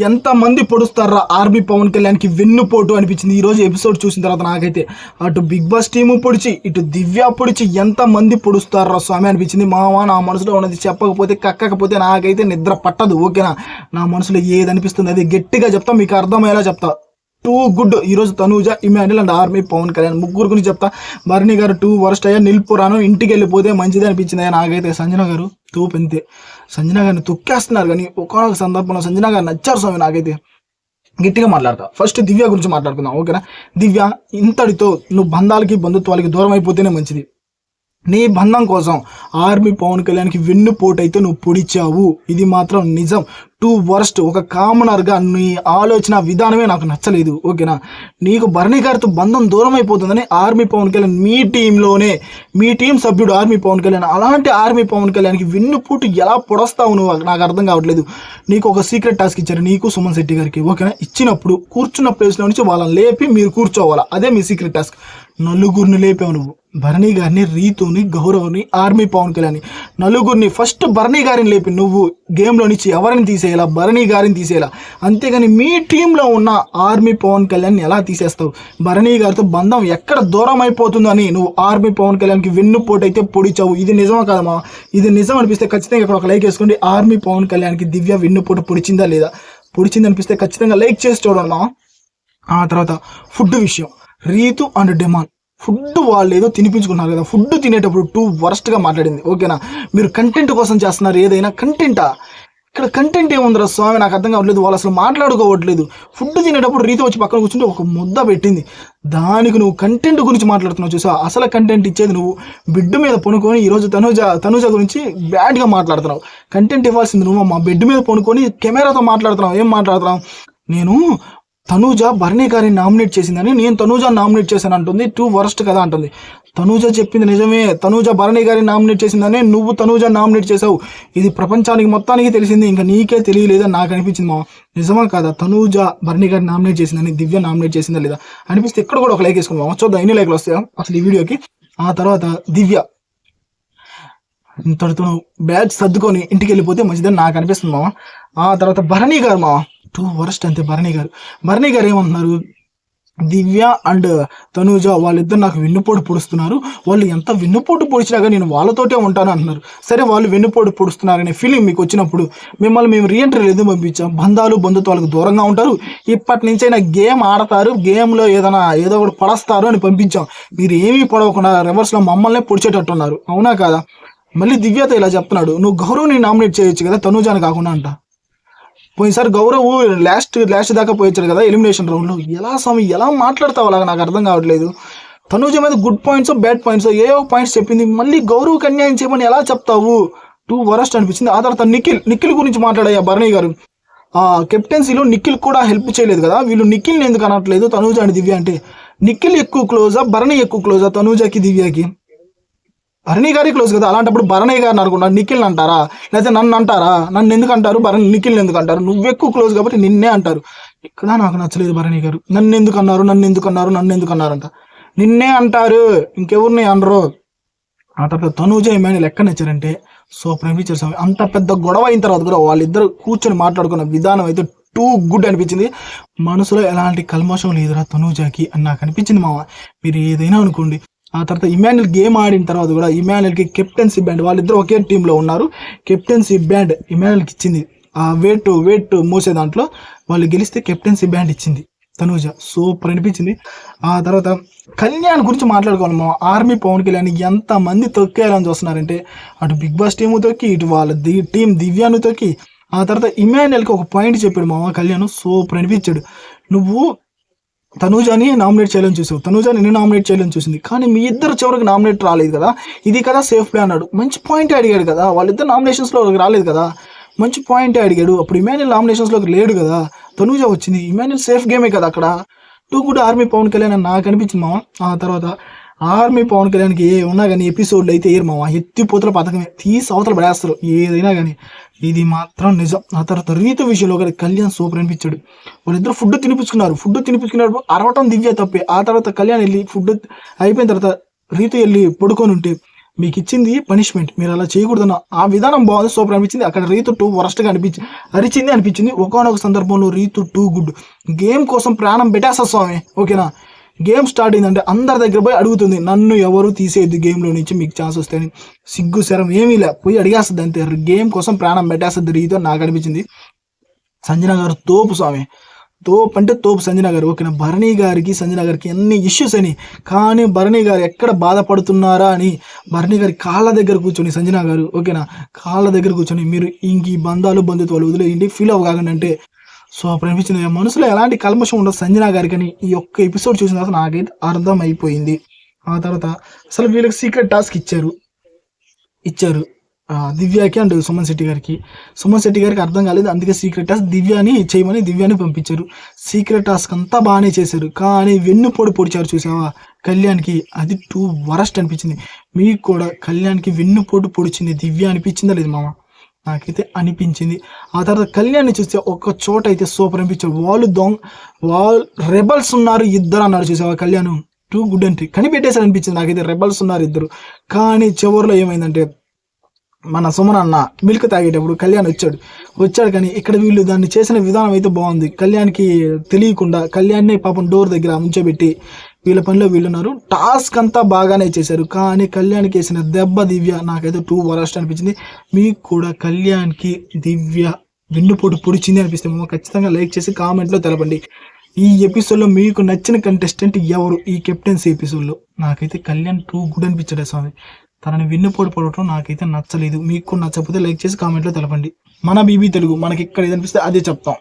ఎంతమంది పొడుస్తారా ఆర్మీ పవన్ కళ్యాణ్కి వెన్నుపోటు అనిపించింది ఈరోజు ఎపిసోడ్ చూసిన తర్వాత. నాకైతే అటు బిగ్ బాస్ టీము పొడిచి ఇటు దివ్య పొడిచి ఎంతమంది పొడుస్తారా స్వామి అనిపించింది. మామ నా మనసులో ఉన్నది చెప్పకపోతే కక్కకపోతే నాకైతే నిద్ర పట్టదు. ఓకేనా, నా మనసులో ఏది అనిపిస్తుంది అది గట్టిగా చెప్తా, మీకు అర్థమయ్యేలా చెప్తా. Too good. ఈరోజు తనూజ, ఇమాన్యుల్ అండ్ ఆర్మీ పవన్ కళ్యాణ్ ముగ్గురు గురించి చెప్తా. భరణి గారు టూ వరస్ట్ అయ్యా, నిలిపురాను ఇంటికి వెళ్ళిపోతే మంచిది అనిపించింది నాకైతే. సంజన గారు టూ పెంతే, సంజన గారిని తొక్కేస్తున్నారు. కానీ ఒకనొక సందర్భంలో సంజన గారు నచ్చారు స్వామి నాకైతే. గట్టిగా మాట్లాడతా. ఫస్ట్ దివ్య గురించి మాట్లాడుకుందాం. ఓకేనా, దివ్య ఇంతటితో నువ్వు బంధాలకి బంధుత్వాలకి దూరం అయిపోతేనే మంచిది. నీ బంధం కోసం ఆర్మీ పవన్ కళ్యాణ్కి వెన్నుపోటు అయితే నువ్వు పొడిచావు, ఇది మాత్రం నిజం. Two worst. ఒక కామనర్గా నీ ఆలోచన విధానమే నాకు నచ్చలేదు. ఓకేనా, నీకు భరణి గారితో బంధం దూరం అయిపోతుందని ఆర్మీ పవన్ కళ్యాణ్ మీ టీంలోనే, మీ టీం సభ్యుడు ఆర్మీ పవన్ కళ్యాణ్, అలాంటి ఆర్మీ పవన్ కళ్యాణ్కి వెన్నుపోటు ఎలా పొడస్తావు నువ్వు, నాకు అర్థం కావట్లేదు. నీకు ఒక సీక్రెట్ టాస్క్ ఇచ్చారు, నీకు సుమన్ శెట్టి గారికి. ఓకేనా, ఇచ్చినప్పుడు కూర్చున్న ప్లేస్లో నుంచి వాళ్ళని లేపి మీరు కూర్చోవాలా, అదే మీ సీక్రెట్ టాస్క్. నలుగురిని లేపావు నువ్వు, భరణి గారిని, రీతుని, గౌరవ్ని, ఆర్మీ పవన్ కళ్యాణ్ నలుగురిని. ఫస్ట్ భరణి గారిని లేపి నువ్వు గేమ్లో నుంచి ఎవరిని తీసేయాలా, భరణి గారిని తీసేయాలా. అంతేగాని మీ టీంలో ఉన్న ఆర్మీ పవన్ కళ్యాణ్ ఎలా తీసేస్తావు? భరణి గారితో బంధం ఎక్కడ దూరం అయిపోతుందని నువ్వు ఆర్మీ పవన్ కళ్యాణ్కి వెన్నుపోటు అయితే పొడిచావు. ఇది నిజమా కాదమ్మా? ఇది నిజం అనిపిస్తే ఖచ్చితంగా ఇక్కడ ఒక లైక్ వేసుకోండి. ఆర్మీ పవన్ కళ్యాణ్కి దివ్య వెన్నుపోటు పొడిచిందా లేదా? పొడిచింది అనిపిస్తే ఖచ్చితంగా లైక్ చేసి చూడమ్మా. ఆ తర్వాత ఫుడ్ విషయం, రీతు అండ్ డిమాండ్ ఫుడ్ వాళ్ళు ఏదో తినిపించుకున్నారు కదా, ఫుడ్ తినేటప్పుడు టూ వర్స్ట్గా మాట్లాడింది. ఓకేనా, మీరు కంటెంట్ కోసం చేస్తున్నారు, ఏదైనా కంటెంటా? ఇక్కడ కంటెంట్ ఏముందిరా స్వామి, నాకు అర్థం కావట్లేదు. వాళ్ళు అసలు మాట్లాడుకోవట్లేదు. ఫుడ్ తినేటప్పుడు రీతి వచ్చి పక్కన కూర్చుంటే ఒక ముద్ద పెట్టింది, దానికి నువ్వు కంటెంట్ గురించి మాట్లాడుతున్నావు. చూసా, అసలు కంటెంట్ ఇచ్చేది నువ్వు. బెడ్ మీద పనుకొని ఈరోజు తనుజ గురించి బ్యాడ్గా మాట్లాడుతున్నావు. కంటెంట్ ఇవ్వాల్సింది నువ్వు. మా బెడ్ మీద పనుకొని కెమెరాతో మాట్లాడుతున్నావు. ఏం మాట్లాడుతున్నావు? నేను తనూజ భరణి గారిని నామినేట్ చేసిందని నేను తనూజ నామినేట్ చేశాను అంటుంది. టూ వర్స్ట్ కదా అంటుంది. తనూజ చెప్పింది నిజమే, తనూజ భరణి గారిని నామినేట్ చేసిందని నువ్వు తనూజ నామినేట్ చేసావు. ఇది ప్రపంచానికి మొత్తానికి తెలిసింది, ఇంకా నీకే తెలియలేదని నాకు అనిపించింది. మా నిజమా కాదా? తనూజ భరణి గారిని నామినేట్ చేసిందని దివ్య నామినేట్ చేసిందా లేదా అనిపిస్తే ఇక్కడ కూడా ఒక లైక్ వేసుకుందాం. చూద్దాం ఎన్ని లైక్లు వస్తాయో అసలు ఈ వీడియోకి. ఆ తర్వాత దివ్య ఇంతటితో బ్యాగ్ సర్దుకొని ఇంటికి వెళ్ళిపోతే మంచిదని నాకు అనిపిస్తుంది మామ. ఆ తర్వాత భరణి గారు మామ టూ వర్స్ట్ అంతే. భరణి గారు ఏమంటున్నారు? దివ్య అండ్ తనూజ వాళ్ళిద్దరు నాకు వెన్నుపోటు పొడుస్తున్నారు, వాళ్ళు ఎంత వెన్నుపోటు పొడిచినాగా నేను వాళ్ళతోటే ఉంటాను అంటున్నారు. సరే, వాళ్ళు వెన్నుపోటు పొడుస్తున్నారనే ఫీలింగ్ మీకు వచ్చినప్పుడు మిమ్మల్ని మేము రీఎంట్రీ ఎందుకు పంపించాం? బంధాలు బంధుత్వాలకు దూరంగా ఉంటారు, ఇప్పటి నుంచైనా గేమ్ ఆడతారు, గేమ్లో ఏదో ఒకటి పడస్తారు అని పంపించాం. మీరు ఏమీ పొడవకుండా రివర్స్లో మమ్మల్నే పొడిచేటట్టున్నారు. అవునా కాదా? మళ్ళీ దివ్యతో ఇలా చెప్తున్నాడు, నువ్వు గౌరవ్ని నామినేట్ చేయొచ్చు కదా తనూజాని కాకుండా అంట. పోయినసారి గౌరవ్ లాస్ట్ దాకా పోయించారు కదా ఎలిమినేషన్ రౌండ్లో. ఎలా స్వామి, ఎలా మాట్లాడతావు అలాగా? నాకు అర్థం కావట్లేదు. తనూజ మీద గుడ్ పాయింట్స్ బ్యాడ్ పాయింట్స్ ఏవో పాయింట్స్ చెప్పింది, మళ్ళీ గౌరవ్కి అన్యాయం చేయమని ఎలా చెప్తావు? టూ వరస్ట్ అనిపించింది. ఆ తర్వాత నిఖిల్ గురించి మాట్లాడాయా భరణి గారు. కెప్టెన్సీలో నిఖిల్ కూడా హెల్ప్ చేయలేదు కదా, వీళ్ళు నిఖిల్ని ఎందుకు అనట్లేదు తనూజ అండ్ దివ్య అంటే? నిఖిల్ ఎక్కువ క్లోజా, భరణి ఎక్కువ క్లోజా తనూజకి దివ్యకి? భరణి గారి క్లోజ్ కదా, అలాంటప్పుడు భరణి గారిని అనుకుంటా నిఖిల్ అంటారా, లేకపోతే నన్ను అంటారా? నన్ను ఎందుకు అంటారు? నిఖిల్ని ఎందుకు అంటారు? నువ్వు ఎక్కువ క్లోజ్ కాబట్టి నిన్నే అంటారు. ఇక్కడ నాకు నచ్చలేదు భరణి గారు. నన్ను ఎందుకు అన్నారంట. నిన్నే అంటారు, ఇంకెవరిని అనరు. ఆ తర్వాత తనూజ ఏమైనా లెక్క నచ్చారంటే సూపర్ అనిపించారు స్వామి. అంత పెద్ద గొడవ అయిన తర్వాత కూడా వాళ్ళిద్దరు కూర్చొని మాట్లాడుకున్న విధానం అయితే టూ గుడ్ అనిపించింది. మనసులో ఎలాంటి కల్మషం లేదురా తనూజకి అని నాకు అనిపించింది మామ. మీరు ఏదైనా అనుకోండి. ఆ తర్వాత ఇమాన్యుల్ గేమ్ ఆడిన తర్వాత కూడా ఇమాన్యుల్కి కెప్టెన్సీ బ్యాండ్, వాళ్ళిద్దరు ఒకే టీంలో ఉన్నారు, కెప్టెన్సీ బ్యాండ్ ఇమాన్యుల్కి ఇచ్చింది. ఆ వెయిట్ మోసే దాంట్లో వాళ్ళు గెలిస్తే కెప్టెన్సీ బ్యాండ్ ఇచ్చింది తనూజ. సూపర్ అనిపించింది. ఆ తర్వాత కళ్యాణ్ గురించి మాట్లాడుకోవాలి మా. ఆర్మీ పవన్ కళ్యాణ్ ఎంతమంది తొక్కేయాలని చూస్తున్నారంటే, అటు బిగ్ బాస్ టీము తొక్కి, ఇటు వాళ్ళ టీం దివ్యాను తొక్కి. ఆ తర్వాత ఇమాన్యుల్కి ఒక పాయింట్ చెప్పాడు మామ కళ్యాణ్, సూపర్ అనిపించాడు. నువ్వు తనూజాని నామినేట్ చేయాలని చూసావు, తనూజాని నేను నామినేట్ చేయాలని చూసింది, కానీ మీ ఇద్దరు చివరికి నామినేట్ రాలేదు కదా, ఇది కదా సేఫ్ ప్లే అన్నాడు. మంచి పాయింటే అడిగాడు కదా, వాళ్ళిద్దరు నామినేషన్స్లో రాలేదు కదా, మంచి పాయింటే అడిగాడు. అప్పుడు ఇమాన్యుల్ నామినేషన్స్లోకి లేడు కదా, తనూజ వచ్చింది. ఇమాన్యుల్ సేఫ్ గేమే కదా అక్కడ. టూ కూడా ఆర్మీ పవన్ కళ్యాణ్ అని నాకు అనిపించింది మామ. ఆ తర్వాత ఆర్మీ పవన్ కళ్యాణ్కి ఏ ఉన్నా కానీ ఎపిసోడ్లు అయితే ఏరు మామ, ఎత్తిపోతుల పథకమే, తీసి అవతల పడేస్తారు ఏదైనా కానీ, ఇది మాత్రం నిజం. ఆ తర్వాత రీతు విషయంలో కూడా కళ్యాణ్ సూపర్ అనిపించాడు. వాళ్ళిద్దరు ఫుడ్ తినిపించుకున్నారు, అరవటం దివ్య తప్పే. ఆ తర్వాత కళ్యాణ్ వెళ్ళి ఫుడ్ అయిపోయిన తర్వాత రీతు వెళ్ళి పడుకొని ఉంటే మీకు ఇచ్చింది పనిష్మెంట్, మీరు అలా చేయకూడదన్న ఆ విధానం బాగుంది, సూపర్ అనిపించింది. అక్కడ రీతు 2 వరస్ట్గా అనిపించింది. ఒకానొక సందర్భంలో రీతు 2 గుడ్. గేమ్ కోసం ప్రాణం పెట్టేస్తా స్వామి, ఓకేనా. గేమ్ స్టార్ట్ అయిందంటే అందరి దగ్గర పోయి అడుగుతుంది, నన్ను ఎవరు తీసేయద్దు గేమ్లో నుంచి, మీకు ఛాన్స్ వస్తాయని. సిగ్గు శరం ఏమీ లే, పోయి అడిగేస్తుంది అంతే. గేమ్ కోసం ప్రాణం పెట్టేస్తుంది రీతు అని నాకు అనిపించింది. సంజన గారు తోపు స్వామి, తోపు అంటే తోపు సంజన గారు, ఓకేనా. భరణి గారికి సంజన గారికి ఎన్ని ఇష్యూస్ అని, కానీ భరణి గారు ఎక్కడ బాధపడుతున్నారా అని భరణి గారి కాళ్ళ దగ్గర కూర్చొని సంజన గారు, ఓకేనా, కాళ్ళ దగ్గర కూర్చొని మీరు ఇంక ఈ బంధాలు వదిలేయండి, ఫీల్ అవ్వగానే అంటే సో అప్పుడు అనిపించింది మనసులో ఎలాంటి కల్మషం ఉండదు సంజన గారికి అని. ఈ ఒక్క ఎపిసోడ్ చూసిన తర్వాత నాకైతే అర్థం అయిపోయింది. ఆ తర్వాత అసలు వీళ్ళకి సీక్రెట్ టాస్క్ ఇచ్చారు దివ్యాకి అండ్ సుమన్ శెట్టి గారికి అర్థం కాలేదు, అందుకే సీక్రెట్ టాస్క్ దివ్యాని పంపించారు. సీక్రెట్ టాస్క్ అంతా బాగానే చేశారు, కానీ వెన్నుపోటు పొడిచారు చూసావా కళ్యాణ్కి, అది 2 వరస్ట్ అనిపించింది. మీకు కూడా కళ్యాణ్కి వెన్నుపోటు పొడిచింది దివ్య అనిపించిందా లేదు మామ? నాకైతే అనిపించింది. ఆ తర్వాత కళ్యాణ్ని చూస్తే ఒక చోట అయితే సూపర్ అనిపించారు. వాళ్ళు రెబల్స్ ఉన్నారు ఇద్దరు అన్నారు చూసావా కళ్యాణ్, 2 గుడ్ ఎంట్రీ కనిపెట్టేసారు అనిపించింది నాకైతే. రెబల్స్ ఉన్నారు ఇద్దరు, కానీ చివరిలో ఏమైందంటే మన సుమన్ అన్న మిల్క్ తాగేటప్పుడు కళ్యాణ్ వచ్చాడు కానీ ఇక్కడ వీళ్ళు దాన్ని చేసిన విధానం అయితే బాగుంది. కళ్యాణ్కి తెలియకుండా కళ్యాణ్ని పాపం డోర్ దగ్గర ఉంచోబెట్టి వీళ్ళ పనిలో వీళ్ళున్నారు. టాస్క్ అంతా బాగానే చేశారు, కానీ కళ్యాణ్కి వేసిన దెబ్బ దివ్య నాకైతే 2 వరస్ట్ అనిపించింది. మీకు కూడా కళ్యాణ్కి దివ్య వెన్నుపోటు పొడిచింది అనిపిస్తే మేము ఖచ్చితంగా లైక్ చేసి కామెంట్లో తెలపండి. ఈ ఎపిసోడ్లో మీకు నచ్చిన కంటెస్టెంట్ ఎవరు? ఈ కెప్టెన్సీ ఎపిసోడ్లో నాకైతే కళ్యాణ్ 2 గుడ్ అనిపించాడు స్వామి. తనని వెన్నుపోటు పడటం నాకైతే నచ్చలేదు. మీకు నచ్చకపోతే లైక్ చేసి కామెంట్లో తెలపండి. మన బీబీ తెలుగు, మనకి ఇక్కడ ఏదనిపిస్తే అదే చెప్తాం.